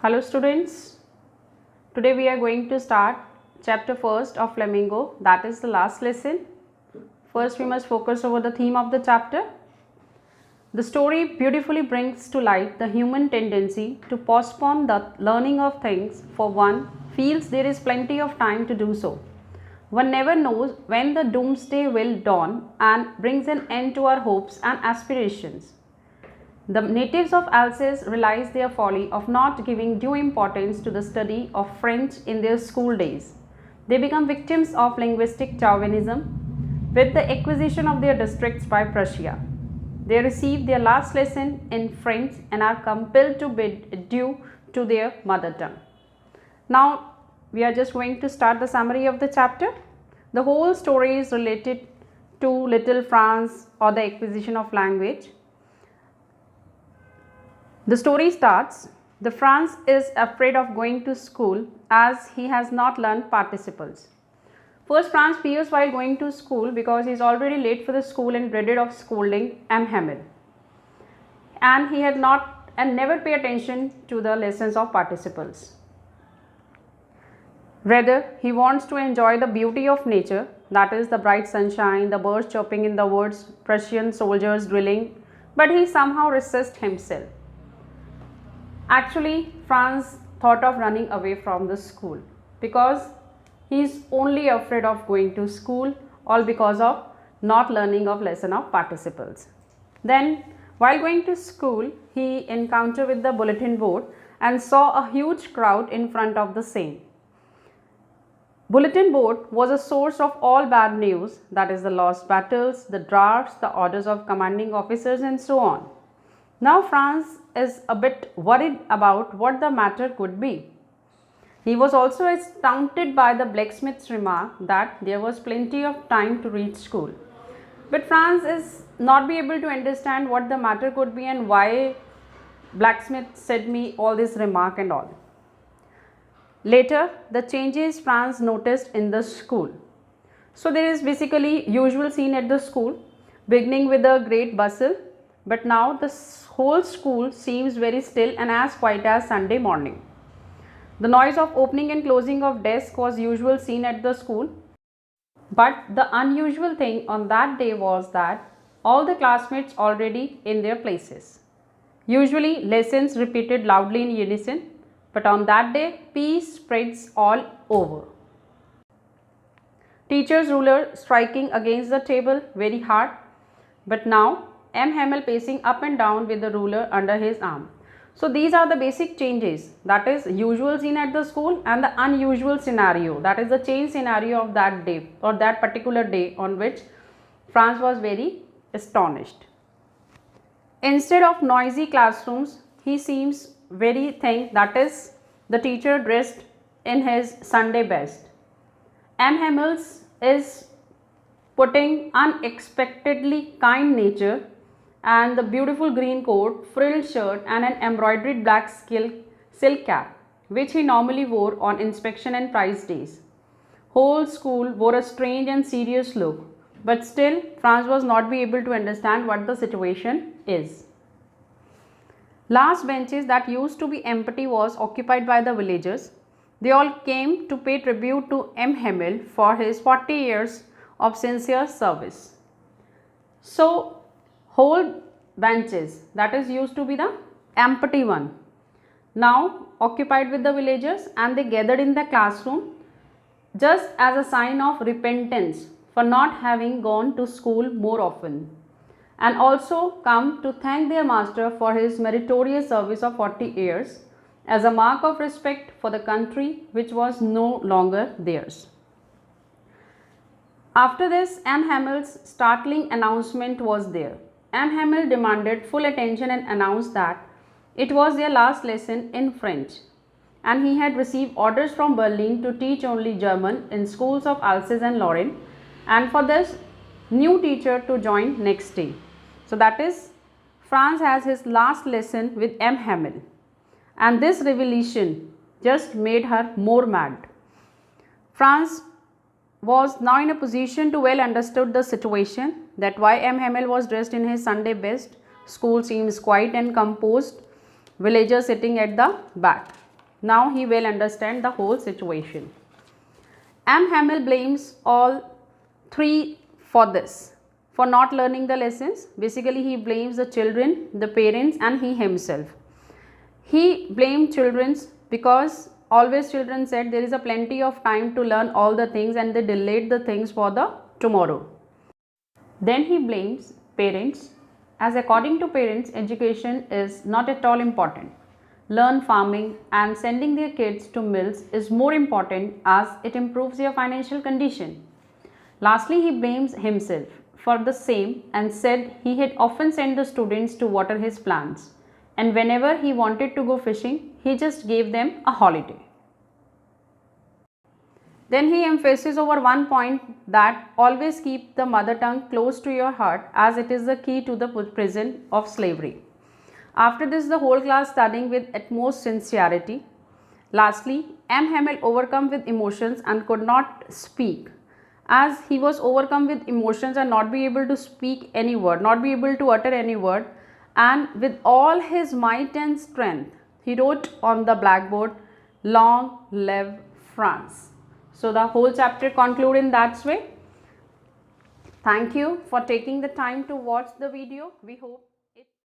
Hello students, today we are going to start chapter first of Flamingo, that is the last lesson. First we must focus over the theme of the chapter. The story beautifully brings to light the human tendency to postpone the learning of things, for one feels there is plenty of time to do so. One never knows when the doomsday will dawn and brings an end to our hopes and aspirations. The natives of Alsace realize their folly of not giving due importance to the study of French in their school days. They become victims of linguistic chauvinism with the acquisition of their districts by Prussia. They receive their last lesson in French and are compelled to bid adieu to their mother tongue. Now, we are just going to start the summary of the chapter. The whole story is related to Little France or the acquisition of language. The story starts, the Franz is afraid of going to school as he has not learned participles. First, Franz fears while going to school because he is already late for the school and dreaded of scolding M. Hamel. And he had not and never pay attention to the lessons of participles. Rather, he wants to enjoy the beauty of nature, that is the bright sunshine, the birds chirping in the woods, Prussian soldiers drilling, but he somehow resists himself. Actually, Franz thought of running away from the school because he is only afraid of going to school, all because of not learning of lesson of participles. Then, while going to school, he encountered with the bulletin board and saw a huge crowd in front of the same. Bulletin board was a source of all bad news, that is the lost battles, the drafts, the orders of commanding officers and so on. Now Franz is a bit worried about what the matter could be. He was also astounded by the blacksmith's remark that there was plenty of time to reach school. But Franz is not be able to understand what the matter could be and why blacksmith said me all this remark and all. Later, the changes Franz noticed in the school. So there is basically usual scene at the school, beginning with a great bustle, but now the whole school seems very still and as quiet as Sunday morning. The noise of opening and closing of desk was usual seen at the school, but the unusual thing on that day was that all the classmates already in their places. Usually lessons repeated loudly in unison, but on that day peace spreads all over. Teacher's ruler striking against the table very hard, but now M. Hamel pacing up and down with the ruler under his arm. So these are the basic changes, that is usual scene at the school and the unusual scenario, that is the change scenario of that day or that particular day on which Franz was very astonished. Instead of noisy classrooms, he seems very thin, that is the teacher dressed in his Sunday best. M. Hamels is putting unexpectedly kind nature and the beautiful green coat, frilled shirt and an embroidered black silk cap, which he normally wore on inspection and prize days. Whole school wore a strange and serious look, but still Franz was not be able to understand what the situation is. Last benches that used to be empty was occupied by the villagers. They all came to pay tribute to M. Hamel for his 40 years of sincere service. So, whole benches that is used to be the empty one now occupied with the villagers, and they gathered in the classroom just as a sign of repentance for not having gone to school more often, and also come to thank their master for his meritorious service of 40 years as a mark of respect for the country which was no longer theirs. After this, M. Hamel's startling announcement was there. M. Hamel demanded full attention and announced that it was their last lesson in French, and he had received orders from Berlin to teach only German in schools of Alsace and Lorraine, and for this new teacher to join next day. So that is, Franz has his last lesson with M. Hamel, and this revelation just made her more mad. Franz was now in a position to well understood the situation, that why M. Hamel was dressed in his Sunday best, school seems quiet and composed, villagers sitting at the back. Now he will understand the whole situation. M. Hamel blames all three for this, for not learning the lessons. Basically, he blames the children, the parents, and he himself. He blamed children because always children said there is a plenty of time to learn all the things and they delayed the things for the tomorrow. Then he blames parents, as according to parents, education is not at all important. Learn farming and sending their kids to mills is more important as it improves their financial condition. Lastly, he blames himself for the same and said he had often sent the students to water his plants, and whenever he wanted to go fishing, he just gave them a holiday. Then he emphasizes over one point that always keep the mother tongue close to your heart, as it is the key to the prison of slavery. After this, the whole class studying with utmost sincerity. Lastly, M. Hamel overcome with emotions and could not speak. As he was overcome with emotions and not be able to speak any word, not be able to utter any word, and with all his might and strength, he wrote on the blackboard, "Long live France." So the whole chapter concludes in that way. Thank you for taking the time to watch the video. We hope